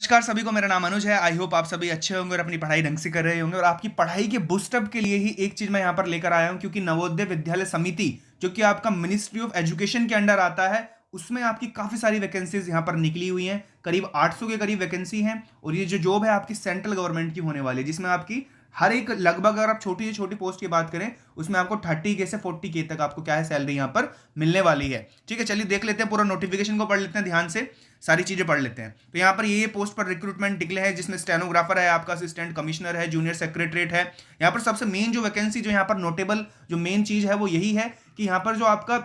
नमस्कार सभी को, मेरा नाम अनुज है। आई होप आप सभी अच्छे होंगे और अपनी पढ़ाई ढंग से कर रहे होंगे। और आपकी पढ़ाई के बूस्टअप के लिए ही एक चीज मैं यहाँ पर लेकर आया हूँ, क्योंकि नवोदय विद्यालय समिति जो कि आपका मिनिस्ट्री ऑफ एजुकेशन के अंडर आता है, उसमें आपकी काफी सारी वैकेंसीज यहाँ पर निकली हुई हैं। करीब 800 के करीब वैकेंसी हैं। और ये जो जॉब है आपकी सेंट्रल गवर्नमेंट की होने वाली है, जिसमें आपकी हर एक लगभग, अगर आप छोटी से छोटी पोस्ट की बात करें, उसमें आपको 30K से 40K तक आपको क्या है सैलरी यहाँ पर मिलने वाली है। ठीक है, चलिए देख लेते हैं, पूरा नोटिफिकेशन को पढ़ लेते हैं ध्यान से, सारी चीजें पढ़ लेते हैं। तो यहाँ पर ये पोस्ट पर रिक्रूटमेंट निकले हैं, जिसमें स्टेनोग्राफर है, आपका असिस्टेंट कमिश्नर है, जूनियर सेक्रेटरीट है। यहाँ पर सबसे मेन जो वैकेंसी, जो यहाँ पर नोटेबल जो मेन चीज है वो यही है कि यहाँ पर जो आपका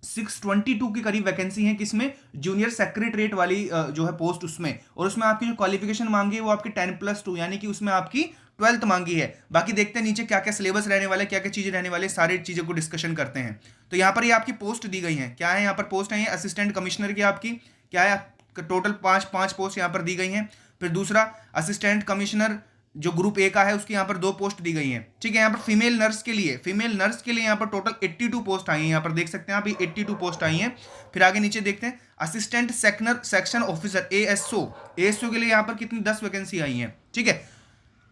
622 की करीब वैकेंसी है, किसमें, जूनियर सेक्रेटरीट वाली जो है पोस्ट उसमें। और उसमें आपकी जो क्वालिफिकेशन मांगी है वो आपकी 10+2, यानी कि उसमें आपकी 12th मांगी है। बाकी देखते हैं नीचे क्या क्या सिलेबस रहने वाले, क्या क्या चीजें रहने वाले, सारी चीजों को डिस्कशन करते हैं। तो यहाँ पर ये आपकी पोस्ट दी गई है, क्या है यहाँ पर पोस्ट है, ये असिस्टेंट कमिश्नर की आपकी क्या है, टोटल पांच पांच पोस्ट यहाँ पर दी गई हैं। फिर दूसरा असिस्टेंट कमिश्नर जो ग्रुप ए का है, उसकी यहाँ पर 2 पोस्ट दी गई हैं। ठीक है, यहाँ पर फीमेल नर्स के लिए यहाँ पर टोटल 82 पोस्ट आई हैं। यहाँ पर देख सकते हैं आप, ये 82 पोस्ट आई हैं। फिर आगे नीचे देखते हैं, असिस्टेंट सेक्शन ऑफिसर एएसओ के लिए यहाँ पर कितनी 10 वैकेंसी आई हैं। ठीक है,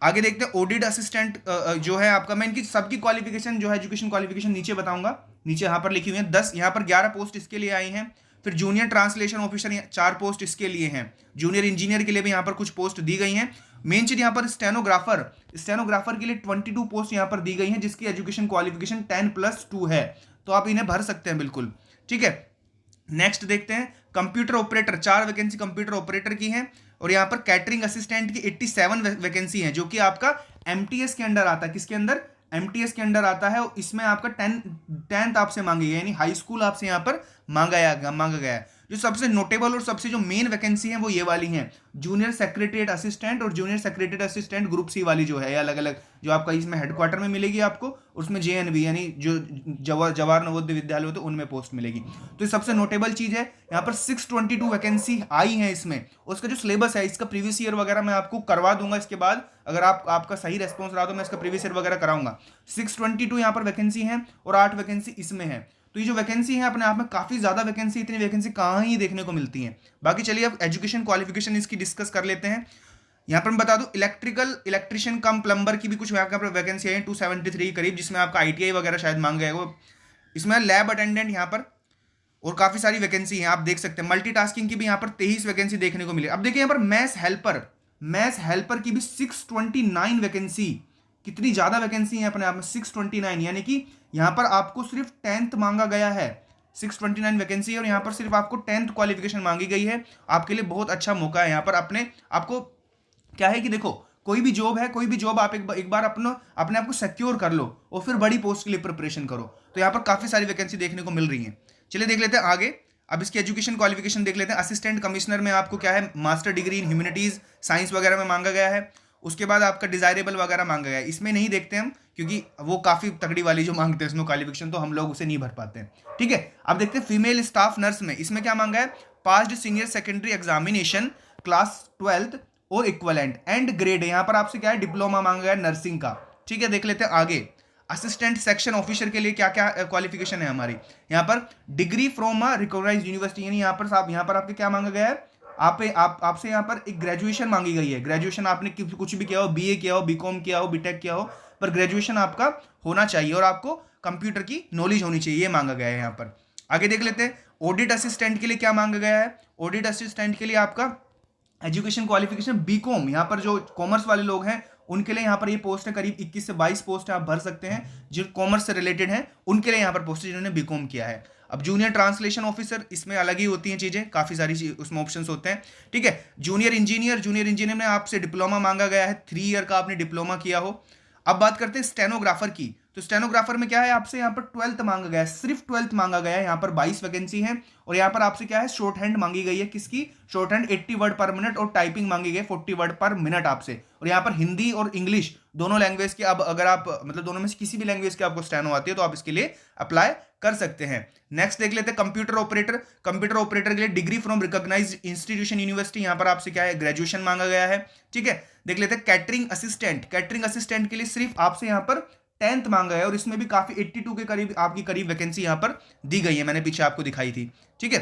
आगे देखते हैं ऑडिट असिस्टेंट जो है आपका, मैं इनकी सबकी क्वालिफिकेशन जो है एजुकेशन क्वालिफिकेशन नीचे बताऊंगा। नीचे यहाँ पर लिखी हुई है 10, यहाँ पर 11 पोस्ट इसके लिए आई हैं। फिर जूनियर ट्रांसलेशन ऑफिसर 4 पोस्ट इसके लिए हैं। जूनियर इंजीनियर के लिए भी यहाँ पर कुछ पोस्ट दी गई हैं। मेन चीज यहाँ पर स्टेनोग्राफर के लिए 22 पोस्ट यहाँ पर दी गई हैं, जिसकी एजुकेशन क्वालिफिकेशन 10+2 है। तो आप इन्हें भर सकते हैं बिल्कुल। ठीक है, नेक्स्ट देखते हैं computer operator, 4 vacancy computer operator की हैं। और यहाँ पर कैटरिंग असिस्टेंट की 87 वैकेंसी है, जो कि आपका एमटीएस के अंडर आता है। किसके अंदर, एमटीएस के अंडर आता है। और इसमें आपका 10th आपसे मांगी गई, यानी हाई स्कूल आपसे यहाँ पर मांगा गया है। जो सबसे नोटेबल और सबसे जो मेन वैकेंसी है वो ये वाली हैं, जूनियर सेक्रेटरीट असिस्टेंट और junior secretariat assistant group C वाली जो है, ये अलग अलग जो आपका इसमें हेडक्वार्टर में मिलेगी आपको, उसमें जेएनवी यानी जो जवाहर नवोदय विद्यालय होते हैं उनमें पोस्ट मिलेगी। तो ये सबसे नोटेबल चीज है। यहाँ पर 622 वैकेंसी आई है इसमें। उसका जो सिलेबस है, इसका प्रीवियस ईयर वगैरह मैं आपको करवा दूंगा इसके बाद, अगर आपका सही रेस्पॉन्स रहा तो मैं इसका प्रीवियस ईयर वगैरह कराऊंगा। 622 यहाँ पर वैकेंसी है और 8 वैकेंसी इसमें है। तो ये जो वैकेंसी है अपने आप में काफी ज्यादा वैकेंसी, इतनी वैकेंसी कहाँ ही देखने को मिलती है। बाकी चलिए अब एजुकेशन क्वालिफिकेशन इसकी डिस्कस कर लेते हैं। यहाँ पर मैं बता दूं, इलेक्ट्रिशियन कम प्लम्बर की भी कुछ यहाँ पर वैकेंसी है 273 करीब, जिसमें आपका आईटीआई वगैरह शायद मांग गया है। इसमें लैब अटेंडेंट यहाँ पर और काफी सारी वैकेंसी है, आप देख सकते हैं। मल्टीटास्किंग की भी यहाँ पर 23 वैकेंसी देखने को मिली। अब देखिए यहाँ पर मैथ्स हेल्पर की भी 629 वैकेंसी, कितनी ज्यादा वैकेंसी है अपने आप में, 629, यानी कि यहाँ पर आपको सिर्फ 10th मांगा गया है। 629 वैकेंसी है और यहाँ पर सिर्फ आपको 10th क्वालिफिकेशन मांगी गई है। आपके लिए बहुत अच्छा मौका है यहाँ पर। अपने आपको क्या है कि देखो, कोई भी जॉब आप एक बार अपने आप को सिक्योर कर लो और फिर बड़ी पोस्ट के लिए प्रिपरेशन करो। तो यहाँ पर काफी सारी वैकेंसी देखने को मिल रही है। चलिए देख लेते हैं आगे। अब इसकी एजुकेशन क्वालिफिकेशन देख लेते हैं। असिस्टेंट कमिश्नर में आपको क्या है, master degree in humanities science वगैरह में मांगा गया है। उसके बाद आपका डिजायरेबल वगैरह मांगा गया है, इसमें नहीं देखते हम, क्योंकि वो काफी तगड़ी वाली जो मांगते हैं इसमें क्वालिफिकेशन, तो हम लोग उसे नहीं भर पाते हैं। ठीक है, अब देखते हैं फीमेल स्टाफ नर्स में, इसमें क्या मांगा है, passed senior secondary examination class 12th और इक्वलेंट एंड ग्रेड। यहाँ पर आपसे क्या है, डिप्लोमा मांगा गया नर्सिंग का। ठीक है, देख लेते हैं आगे। असिस्टेंट सेक्शन ऑफिसर के लिए क्या क्या क्वालिफिकेशन है हमारी, यहाँ पर degree from a recognised university, यानी यहाँ पर आपके क्या मांगा गया है, आपसे यहाँ पर एक ग्रेजुएशन मांगी गई है। ग्रेजुएशन आपने कुछ भी किया हो, बीए किया हो, बीकॉम किया हो, बीटेक किया हो, पर ग्रेजुएशन आपका होना चाहिए और आपको कंप्यूटर की नॉलेज होनी चाहिए, ये मांगा गया है यहाँ पर। आगे देख लेते हैं, ऑडिट असिस्टेंट के लिए क्या मांगा गया है। ऑडिट असिस्टेंट के लिए आपका एजुकेशन क्वालिफिकेशन बीकॉम, यहाँ पर जो कॉमर्स वाले लोग हैं उनके लिए यहाँ पर ये पोस्ट है, करीब 21 से 22 पोस्ट है, आप भर सकते हैं। जो कॉमर्स से रिलेटेड हैं उनके लिए यहाँ पर पोस्ट है जिन्होंने बीकॉम किया है। अब जूनियर ट्रांसलेशन ऑफिसर, इसमें अलग ही होती हैं चीजें, काफी सारी उसमें ऑप्शंस होते हैं। ठीक है, जूनियर इंजीनियर में आपसे डिप्लोमा मांगा गया है, 3 ईयर का आपने डिप्लोमा किया हो। अब बात करते हैं स्टेनोग्राफर की। तो स्टेनोग्राफर में क्या है, आपसे यहाँ पर 12th मांगा गया है, सिर्फ 12th मांगा गया है। यहाँ पर 22 वैकेंसी है और यहाँ पर आपसे क्या है, शॉर्ट हैंड मांगी गई है। किसकी short hand, 80 word per minute, और टाइपिंग मांगी गई 40 वर्ड पर मिनट आपसे। और यहाँ पर हिंदी और इंग्लिश दोनों लैंग्वेज के, अब अगर आप मतलब दोनों में से किसी भी लैंग्वेज के आपको स्टेनो आती है तो आप इसके लिए अप्लाई कर सकते हैं। नेक्स्ट देख लेते हैं कंप्यूटर ऑपरेटर के लिए degree from recognised institution university, यहाँ पर आपसे क्या है, ग्रेजुएशन मांगा गया है। ठीक है, देख लेते हैं कैटरिंग असिस्टेंट के लिए सिर्फ आपसे यहाँ पर 10th मांगा है और इसमें भी काफी 82 के करीब आपकी वैकेंसी यहां पर दी गई है, मैंने पीछे आपको दिखाई थी। ठीक है,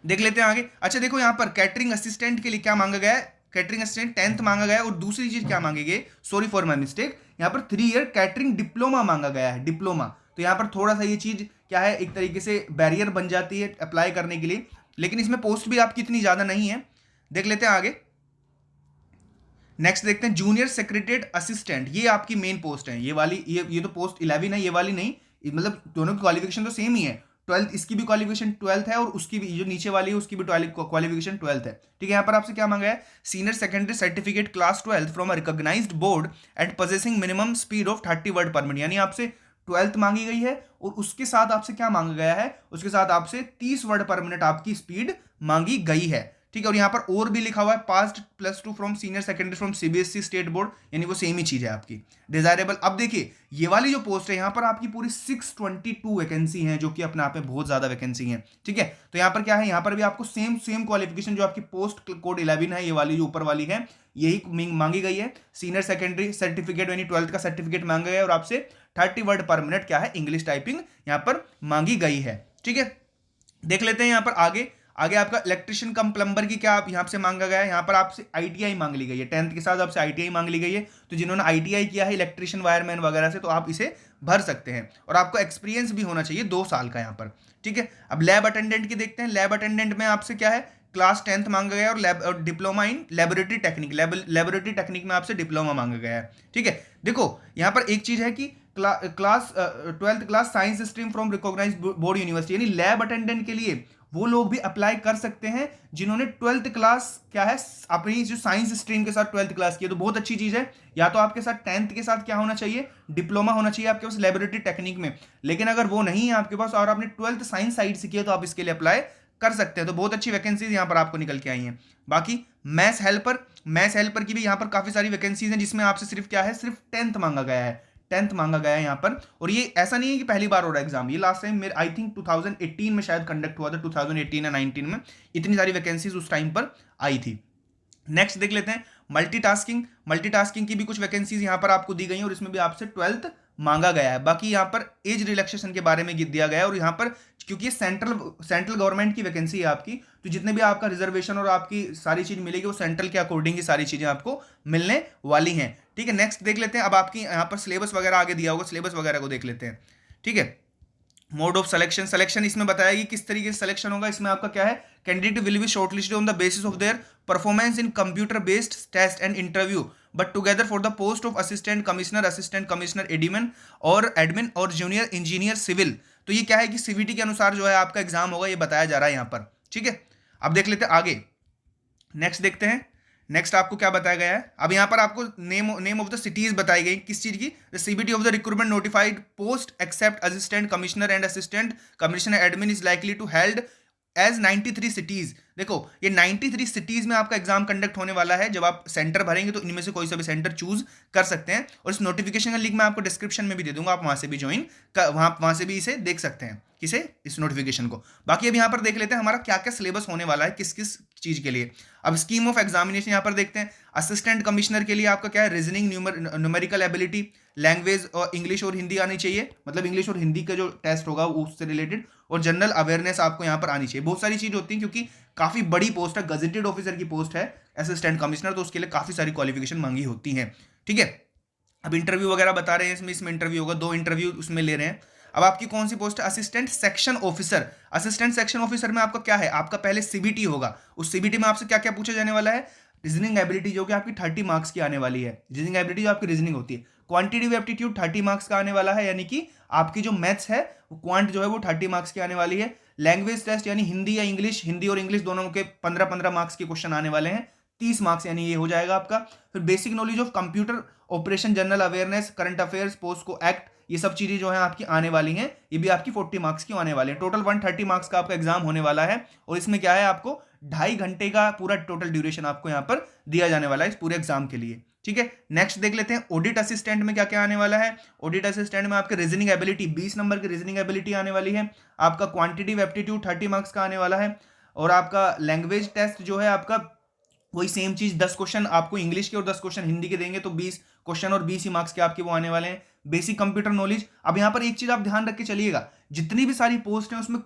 देख लेते हैं आगे। अच्छा देखो यहाँ पर कैटरिंग असिस्टेंट के लिए क्या मांगा गया है, कैटरिंग असिस्टेंट 10th मांगा गया है, और दूसरी चीज क्या मांगी गई, सॉरी फॉर माई मिस्टेक, यहाँ पर 3 ईयर कैटरिंग डिप्लोमा मांगा गया है, डिप्लोमा। तो यहाँ पर थोड़ा सा ये चीज क्या है, एक तरीके से बैरियर बन जाती है अप्लाई करने के लिए, लेकिन इसमें पोस्ट भी आपकी इतनी ज्यादा नहीं है। देख लेते हैं आगे। नेक्स्ट देखते हैं जूनियर सेक्रेटरीट असिस्टेंट, ये आपकी मेन पोस्ट है, ये वाली, ये तो पोस्ट 11 है, ये वाली नहीं, मतलब दोनों की क्वालिफिकेशन तो सेम ही है। 12th, इसकी भी क्वालिफिकेशन 12th है, और उसकी भी जो नीचे वाली है उसकी भी क्वालिफिकेशन 12th है। ठीक है, यहाँ पर आपसे क्या मांगा है, senior secondary certificate class 12th from a recognised board and possessing minimum speed of 30 word per minute, यानी आपसे 12th मांगी गई है, और उसके साथ आपसे क्या मांगा गया है, उसके साथ आपसे 30 वर्ड पर मिनट आपकी स्पीड मांगी गई है। ठीक है, और यहाँ पर और भी लिखा हुआ है past +2 from senior secondary from CBSE state board, यानी वो सेम ही चीज है आपकी। डिजायरेबल, अब देखिए ये वाली जो पोस्ट है यहाँ पर आपकी पूरी 622 वैकेंसी है, जो कि अपने आप में बहुत ज्यादा वैकेंसी है। ठीक है, तो यहाँ पर क्या है, यहाँ पर भी आपको सेम सेम क्वालिफिकेशन जो आपकी पोस्ट कोड 11 है, ये वाली जो ऊपर वाली है, यही मांगी गई है। सीनियर सेकेंडरी सर्टिफिकेट यानी 12th का सर्टिफिकेट मांगा गया है, और आपसे 30 वर्ड पर मिनट क्या है, इंग्लिश टाइपिंग यहाँ पर मांगी गई है। ठीक है, देख लेते हैं यहाँ पर आगे। आगे आपका इलेक्ट्रिशियन कम प्लम्बर की क्या आप यहाँ से मांगा गया है, यहाँ पर आपसे आईटीआई मांग ली गई है, 10th के साथ आपसे आईटीआई मांग ली गई है। तो जिन्होंने आईटीआई किया है इलेक्ट्रिशियन वायरमैन वगैरह से, तो आप इसे भर सकते हैं, और आपको एक्सपीरियंस भी होना चाहिए 2 साल का यहाँ पर। ठीक है, अब लैब अटेंडेंट की देखते हैं। लैब अटेंडेंट में आपसे क्या है, क्लास 10th मांगा गया है, और लैब और diploma in laboratory technique, laboratory technique में आपसे डिप्लोमा मांगा गया है। ठीक है, देखो यहाँ पर एक चीज है कि class 12th class science stream from recognised board university, यानी लैब अटेंडेंट के लिए वो लोग भी अप्लाई कर सकते हैं जिन्होंने 12th क्लास क्या है, अपनी जो साइंस स्ट्रीम के साथ 12th क्लास की है। तो बहुत अच्छी चीज है, या तो आपके साथ 10th के साथ क्या होना चाहिए, डिप्लोमा होना चाहिए आपके पास लेबोरेटरी टेक्निक में। लेकिन अगर वो नहीं है आपके पास और आपने 12th साइंस साइड से किया, तो आप इसके लिए अप्लाई कर सकते हैं। तो बहुत अच्छी वैकेंसीज यहाँ पर आपको निकल के आई हैं। बाकी मैथ्स हेल्पर की भी यहाँ पर काफी सारी वैकेंसीज हैं, जिसमें आपसे सिर्फ क्या है, सिर्फ 10th मांगा गया है, 10th मांगा गया है यहाँ पर। और ये ऐसा नहीं है कि पहली बार हो रहा है एग्जाम, ये लास्ट टाइम मेरे आई थिंक 2018 में शायद कंडक्ट हुआ था, 2018 या 19 में इतनी सारी वैकेंसीज उस टाइम पर आई थी। नेक्स्ट देख लेते हैं मल्टीटास्किंग की भी कुछ वैकेंसीज यहाँ पर आपको दी गई हैं, और इसमें भी आपसे 12th मांगा गया है। बाकी यहाँ पर एज रिलैक्सेशन के बारे में दिया गया है, और यहाँ पर क्योंकि ये सेंट्रल गवर्नमेंट की वैकेंसी है आपकी, तो जितने भी आपका रिजर्वेशन और आपकी सारी चीज मिलेगी वो सेंट्रल के अकॉर्डिंग ही सारी चीजें आपको मिलने वाली हैं। ठीक है, नेक्स्ट देख लेते हैं। अब आपकी यहाँ पर सिलेबस वगैरह आगे दिया होगा, सिलेबस वगैरह को देख लेते हैं। ठीक है, मोड ऑफ सिलेक्शन इसमें बताया कि किस तरीके से सिलेक्शन होगा। इसमें आपका क्या है, candidate will be shortlisted on the basis of their performance in computer based test and interview but together for the post of assistant commissioner admin और जूनियर इंजीनियर सिविल। तो ये क्या है कि सीवीटी के अनुसार जो है आपका एग्जाम होगा, ये बताया जा रहा है यहाँ पर। ठीक है, अब देख लेते हैं आगे। नेक्स्ट देखते हैं, नेक्स्ट आपको क्या बताया गया है। अब यहाँ पर आपको नेम ऑफ द सिटीज बताई गई, किस चीज की, CBT of the recruitment notified post except assistant commissioner and assistant commissioner admin is likely to held as 93 cities. देखो ये 93 सिटीज में आपका एग्जाम कंडक्ट होने वाला है। जब आप सेंटर भरेंगे तो इनमें से कोई सा भी सेंटर चूज कर सकते हैं, और इस नोटिफिकेशन का लिंक मैं आपको डिस्क्रिप्शन में भी दे दूंगा, आप वहां से भी ज्वाइन वहां से भी इसे देख सकते हैं, किसे, इस नोटिफिकेशन को। बाकी अब यहाँ पर देख लेते हैं हमारा क्या क्या सिलेबस होने वाला है, किस किस चीज के लिए। अब स्कीम ऑफ एग्जामिनेशन यहाँ पर देखते हैं। असिस्टेंट कमिश्नर के लिए आपका क्या है, रीजनिंग, न्यूमेरिकल एबिलिटी, लैंग्वेज और इंग्लिश और हिंदी आनी चाहिए, मतलब इंग्लिश और हिंदी का जो टेस्ट होगा उससे रिलेटेड, और जनरल अवेयरनेस आपको यहाँ पर आनी चाहिए। बहुत सारी चीज होती है, क्योंकि काफी बड़ी पोस्ट है, गजेटेड ऑफिसर की पोस्ट है असिस्टेंट कमिश्नर, तो उसके लिए काफी सारी क्वालिफिकेशन मांगी होती है। ठीक है, अब इंटरव्यू वगैरह बता रहे हैं, इसमें इंटरव्यू होगा, 2 इंटरव्यू उसमें ले रहे हैं। अब आपकी कौन सी पोस्ट है, assistant section officer. Assistant section officer में आपका क्या है, आपका पहले सीबीटी होगा, उस सीबीटी में आपसे क्या क्या पूछा जाने वाला है, रीजनिंग एबिलिटी जो कि आपकी 30 मार्क्स की आने वाली है, रीजनिंग एबिलिटी जो आपकी रीजनिंग होती है। क्वांटिटेटिव एप्टीट्यूड 30 मार्क्स का आने वाला है, यानी कि आपकी जो मैथ्स है क्वांट जो है वो 30 मार्क्स की आने वाली है। लैंग्वेज टेस्ट यानी हिंदी या इंग्लिश, हिंदी और इंग्लिश दोनों के 15-15 मार्क्स के क्वेश्चन आने वाले हैं, 30 मार्क्स, यानी ये हो जाएगा आपका। फिर basic knowledge of computer operation, general awareness, current affairs, POCSO act, ये सब चीजें जो है आपकी आने वाली हैं, ये भी आपकी 40 मार्क्स की आने वाली है। टोटल 130 मार्क्स का आपका एग्जाम होने वाला है, और इसमें क्या है, आपको 2.5 घंटे का पूरा टोटल ड्यूरेशन आपको यहाँ पर दिया जाने वाला है इस पूरे एग्जाम के लिए। ठीक है, नेक्स्ट देख लेते हैं ऑडिट असिस्टेंट में क्या क्या आने वाला है। ऑडिट असिस्टेंट में आपके रीजनिंग एबिलिटी 20 नंबर की रीजनिंग एबिलिटी आने वाली है, आपका क्वांटिटेटिव एप्टीट्यूड 30 मार्क्स का आने वाला है, और आपका लैंग्वेज टेस्ट जो है आपका वही सेम चीज, 10 क्वेश्चन आपको इंग्लिश के और 10 क्वेश्चन हिंदी के देंगे, तो 20 क्वेश्चन और 20 ही मार्क्स के आपके वो आने वाले हैं। बेसिक कंप्यूटर नॉलेज, अब यहाँ पर एक चीज आप ध्यान रख के चलिएगा, जितनी भी सारी पोस्ट है उसमें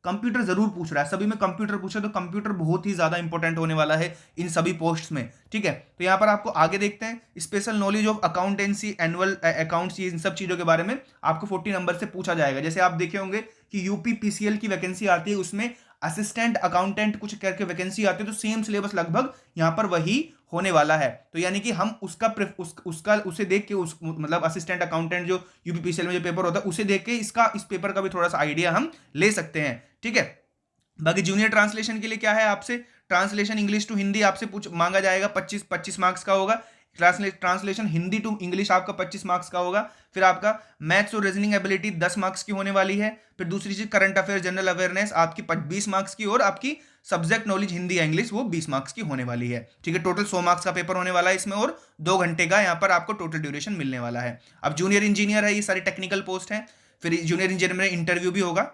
कंप्यूटर जरूर पूछ रहा है, सभी में कंप्यूटर पूछे तो कंप्यूटर बहुत ही ज्यादा इंपॉर्टेंट होने वाला है इन सभी पोस्ट्स में, ठीक है। तो यहाँ पर आपको आगे देखते हैं, special knowledge of accountancy, annual accounts, इन सब चीजों के बारे में आपको 40 नंबर से पूछा जाएगा। जैसे आप देखे होंगे कि यूपी पीसीएल की वैकेंसी आती है, उसमें असिस्टेंट अकाउंटेंट कुछ करके वैकेंसी आती है, तो सेम सिलेबस लगभग यहाँ पर वही होने वाला है। तो यानी कि हम उसका उसे देख के मतलब असिस्टेंट अकाउंटेंट जो यूपीपीसीएल में जो पेपर होता है उसे देख के इस पेपर का भी थोड़ा सा आइडिया हम ले सकते हैं, ठीक है। बाकी जूनियर ट्रांसलेशन के लिए क्या है, आपसे ट्रांसलेशन इंग्लिश टू हिंदी आपसे मांगा जाएगा, 25 मार्क्स का होगा। ट्रांसलेशन हिंदी टू इंग्लिश आपका 25 मार्क्स का होगा। फिर आपका मैथ्स और रीजनिंग एबिलिटी 10 मार्क्स की होने वाली है। फिर दूसरी चीज करंट अफेयर जनरल अवेयरनेस आपकी 20 मार्क्स की, और आपकी सब्जेक्ट नॉलेज हिंदी या इंग्लिश वो 20 मार्क्स की होने वाली है, ठीक है। टोटल 100 मार्क्स का पेपर होने वाला है इसमें, और 2 घंटे का यहाँ पर आपको टोटल ड्यूरेशन मिलने वाला है। अब जूनियर इंजीनियर है, ये सारी टेक्निकल पोस्ट है। फिर जूनियर इंजीनियर में इंटरव्यू भी होगा।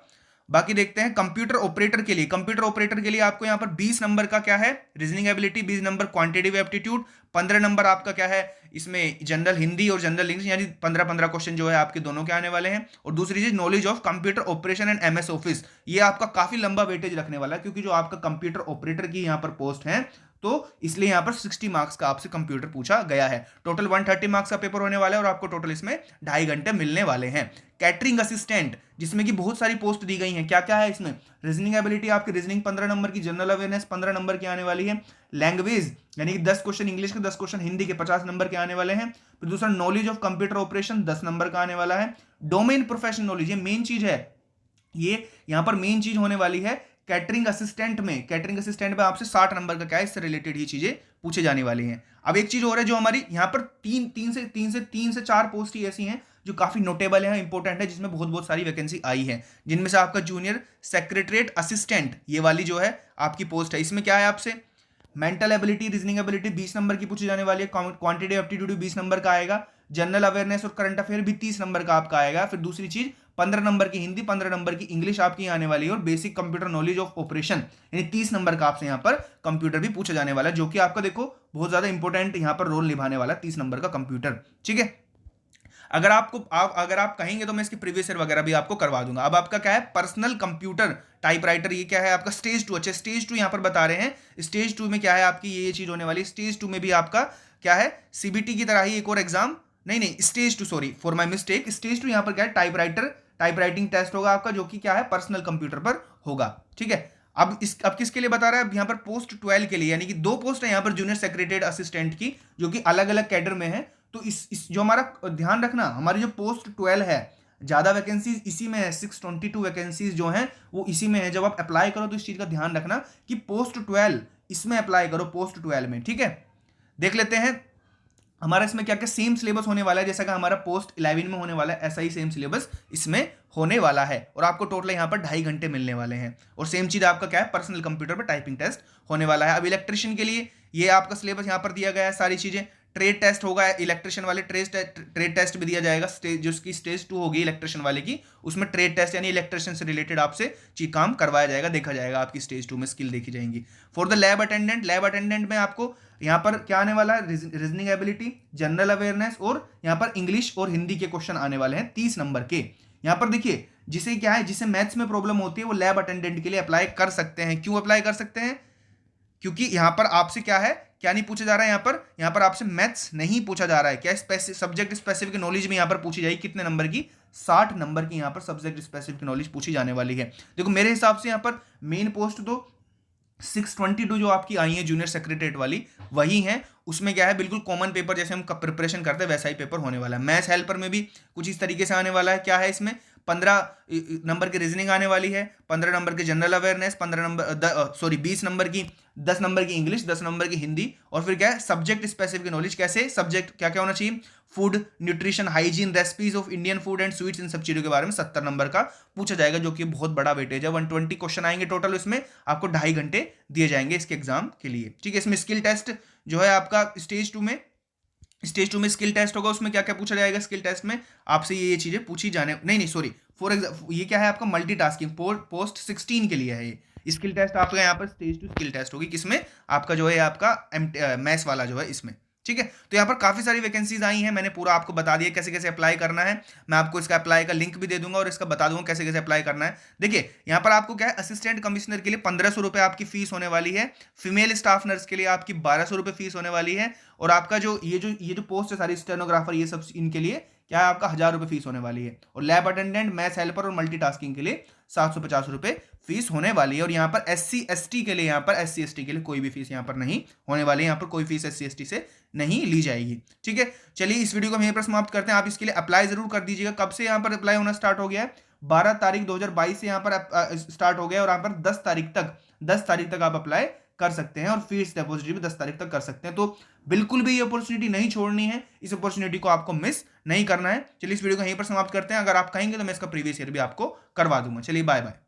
बाकी देखते हैं कंप्यूटर ऑपरेटर के लिए। कंप्यूटर ऑपरेटर के लिए आपको यहाँ पर 20 नंबर का क्या है, reasoning ability, 20 number quantitative aptitude, 15 number आपका क्या है इसमें जनरल हिंदी और जनरल इंग्लिश, यानी 15-15 क्वेश्चन जो है आपके दोनों के आने वाले हैं। और दूसरी चीज knowledge of computer operation and MS office, ये आपका काफी लंबा वेटेज रखने वाला है, क्योंकि जो आपका कंप्यूटर ऑपरेटर की यहाँ पर पोस्ट है, तो इसलिए यहाँ पर 60 मार्क्स का आपसे कंप्यूटर पूछा गया है। टोटल 130 मार्क्स का पेपर होने वाला है, और आपको टोटल इसमें 2.5 घंटे मिलने वाले हैं। कैटरिंग असिस्टेंट, जिसमें कि बहुत सारी पोस्ट दी गई हैं, क्या क्या है इसमें, रीजनिंग एबिलिटी आपकी रीजनिंग 15 नंबर की, जनरल अवेयरनेस 15 नंबर की आने वाली है। लैंग्वेज यानी कि 10 क्वेश्चन इंग्लिश के, 10 क्वेश्चन हिंदी के 50 नंबर के आने वाले हैं। फिर दूसरा knowledge of computer operation 10 number का आने वाला है। डोमेन प्रोफेशनल नॉलेज, ये मेन चीज है, ये यहां पर मेन चीज होने वाली है। कैटरिंग असिस्टेंट में आपसे 60 नंबर का क्या है, इससे रिलेटेड ही चीजें पूछे जाने वाली हैं। अब एक चीज और है जो हमारी यहाँ पर तीन से चार पोस्ट ही ऐसी हैं जो काफी नोटेबल है, इंपॉर्टेंट है, जिसमें बहुत बहुत सारी वैकेंसी आई है, जिनमें से आपका जूनियर सेक्रेटरीट असिस्टेंट, ये वाली जो है आपकी पोस्ट है, इसमें क्या है आपसे mental ability, reasoning ability 20 number की पूछी जाने वाली है। क्वांटिटेटिव एप्टीट्यूड 20 नंबर का आएगा। जनरल अवेयरनेस और करंट अफेयर भी 30 नंबर का आपका आएगा। फिर दूसरी चीज 15 नंबर की हिंदी, 15 नंबर की इंग्लिश आपकी आने वाली है, और basic computer knowledge of operation यानी 30 नंबर का आपसे यहाँ पर कंप्यूटर भी पूछा जाने वाला है, जो कि आपका देखो बहुत ज्यादा इंपॉर्टेंट यहाँ पर रोल निभाने वाला है, 30 नंबर का कंप्यूटर, ठीक है। अगर आप कहेंगे तो मैं इसकी प्रीवियस ईयर वगैरह भी आपको करवा दूंगा। अब आपका क्या है, पर्सनल कंप्यूटर टाइपराइटर, ये क्या है आपका स्टेज 2। अच्छा, स्टेज 2 यहाँ पर बता रहे हैं, स्टेज 2 में क्या है आपकी ये चीज होने वाली है। स्टेज 2 में भी आपका क्या है, सीबीटी की तरह ही एक और एग्जाम, नहीं stage 2, sorry for my mistake, stage 2 यहाँ पर क्या है, टाइपराइटिंग टेस्ट होगा आपका, जो कि क्या है पर्सनल कंप्यूटर पर होगा, ठीक है। अब किसके लिए बता रहा है, अब यहाँ पर पोस्ट 12 के लिए, यानी कि 2 पोस्ट है यहाँ पर जूनियर सेक्रेटरीट असिस्टेंट की, जो कि अलग अलग कैडर में है। तो इस जो हमारा ध्यान रखना, हमारी जो पोस्ट 12 है, ज्यादा वैकेंसीज इसी में है, 622 वैकेंसीज जो हैं वो इसी में है। जब आप अप्लाई करो तो इस चीज का ध्यान रखना कि पोस्ट 12 इसमें अप्लाई करो, पोस्ट 12 में, ठीक है। देख लेते हैं हमारा इसमें क्या क्या सेम सिलेबस होने वाला है, जैसा कि हमारा पोस्ट 11 में होने वाला है, ऐसा ही सेम सिलेबस इसमें होने वाला है। और आपको टोटल यहाँ पर 2.5 घंटे मिलने वाले हैं। और सेम चीज आपका क्या है, पर्सनल कंप्यूटर पर टाइपिंग टेस्ट होने वाला है। अब इलेक्ट्रिशियन के लिए ये आपका सिलेबस यहाँ पर दिया गया है, सारी चीजें। ट्रेड टेस्ट होगा इलेक्ट्रिशियन वाले, ट्रेड टेस्ट भी दिया जाएगा, जो उसकी स्टेज 2 होगी इलेक्ट्रिशियन वाले की, उसमें ट्रेड टेस्ट यानी इलेक्ट्रिशियन से रिलेटेड आपसे काम करवाया जाएगा, देखा जाएगा, आपकी स्टेज 2 में स्किल देखी जाएंगी। फॉर द लैब अटेंडेंट में आपको यहाँ पर क्या आने वाला है, रीजनिंग एबिलिटी, जनरल अवेयरनेस, और यहाँ पर इंग्लिश और हिंदी के क्वेश्चन आने वाले हैं 30 नंबर के। यहाँ पर देखिए, जिसे क्या है, जिसे मैथ्स में प्रॉब्लम होती है वो लैब अटेंडेंट के लिए अप्लाई कर सकते हैं। क्यों अप्लाई कर सकते हैं, क्योंकि यहाँ पर आपसे क्या है, क्या नहीं पूछा जा रहा है, यहाँ पर आपसे मैथ्स नहीं पूछा जा रहा है। क्या सब्जेक्ट स्पेसिफिक नॉलेज में यहाँ पर पूछी जाएगी, कितने नंबर की, 60 नंबर की यहाँ पर सब्जेक्ट स्पेसिफिक नॉलेज पूछी जाने वाली है। देखो मेरे हिसाब से यहाँ पर मेन पोस्ट तो 622 जो आपकी आई है जूनियर सेक्रेटरीट वाली वही है। उसमें क्या है, बिल्कुल कॉमन पेपर जैसे हम प्रिपरेशन करते हैं वैसा ही पेपर होने वाला है। मैथ्स हेल्पर में भी कुछ इस तरीके से आने वाला है। क्या है इसमें, 15 नंबर की रीजनिंग आने वाली है, 15 नंबर की जनरल अवेयरनेस, 20 नंबर की, 10 नंबर की इंग्लिश, 10 नंबर की हिंदी, और फिर क्या है सब्जेक्ट स्पेसिफिक नॉलेज। कैसे सब्जेक्ट क्या क्या होना चाहिए, food, nutrition, hygiene, recipes of Indian food and sweets, इन सब चीजों के बारे में 70 नंबर का पूछा जाएगा, जो कि बहुत बड़ा वेटेज है। 120 क्वेश्चन आएंगे टोटल, इसमें आपको 2.5 घंटे दिए जाएंगे इसके एग्जाम के लिए, ठीक है। इसमें स्किल टेस्ट जो है आपका स्टेज 2 में स्किल टेस्ट होगा। उसमें क्या क्या पूछा जाएगा स्किल टेस्ट में, आपसे ये चीजें पूछी जाने, नहीं सॉरी, फॉर एग्जाम्पल ये क्या है आपका मल्टीटास्किंग, पोस्ट 16 के लिए है ये स्किल टेस्ट। आपका यहाँ पर स्टेज 2 स्किल टेस्ट होगी, किसमें, आपका जो है आपका मैथ्स वाला जो है इसमें, ठीक है। तो यहाँ पर काफी सारी वैकेंसीज आई हैं, मैंने पूरा आपको बता दिया कैसे कैसे अप्लाई करना है। मैं आपको इसका अप्लाई का लिंक भी दे दूंगा और इसका बता दूंगा कैसे कैसे अप्लाई करना है। देखिए यहाँ पर आपको क्या है, असिस्टेंट कमिश्नर के लिए 1500 रुपए आपकी फीस होने वाली है, फीमेल स्टाफ नर्स के लिए आपकी 1200 रुपए फीस होने वाली है, और आपका जो ये जो पोस्ट है सारी स्टेनोग्राफर ये सब इनके लिए क्या है, आपका 1000 रुपए फीस होने वाली है, और लैब अटेंडेंट, मैथ्स हेल्पर और मल्टीटास्किंग के लिए 750 रुपए फीस होने वाली है। और यहाँ पर SC ST के लिए, यहाँ पर SC ST के लिए कोई भी फीस यहाँ पर नहीं होने वाली है, यहाँ पर कोई फीस SC ST से नहीं ली जाएगी। ठीक है, चलिए इस वीडियो को हम यहीं पर समाप्त करते हैं। आप इसके लिए अप्लाई जरूर कर दीजिएगा। कब से यहाँ पर अप्लाई होना स्टार्ट हो गया है, 12 तारीख 2022 से यहाँ पर स्टार्ट हो गया है, और यहाँ पर 10 तारीख तक आप अप्लाई कर सकते हैं, और फीस डिपॉजिट भी 10 तारीख तक कर सकते हैं। तो बिल्कुल भी ये अपॉर्चुनिटी नहीं छोड़नी है, इस अपॉर्चुनिटी को आपको मिस नहीं करना है। चलिए इस वीडियो को यहीं पर समाप्त करते हैं। अगर आप कहेंगे तो मैं इसका प्रीवियस ईयर भी आपको करवा दूंगा। चलिए बाय बाय।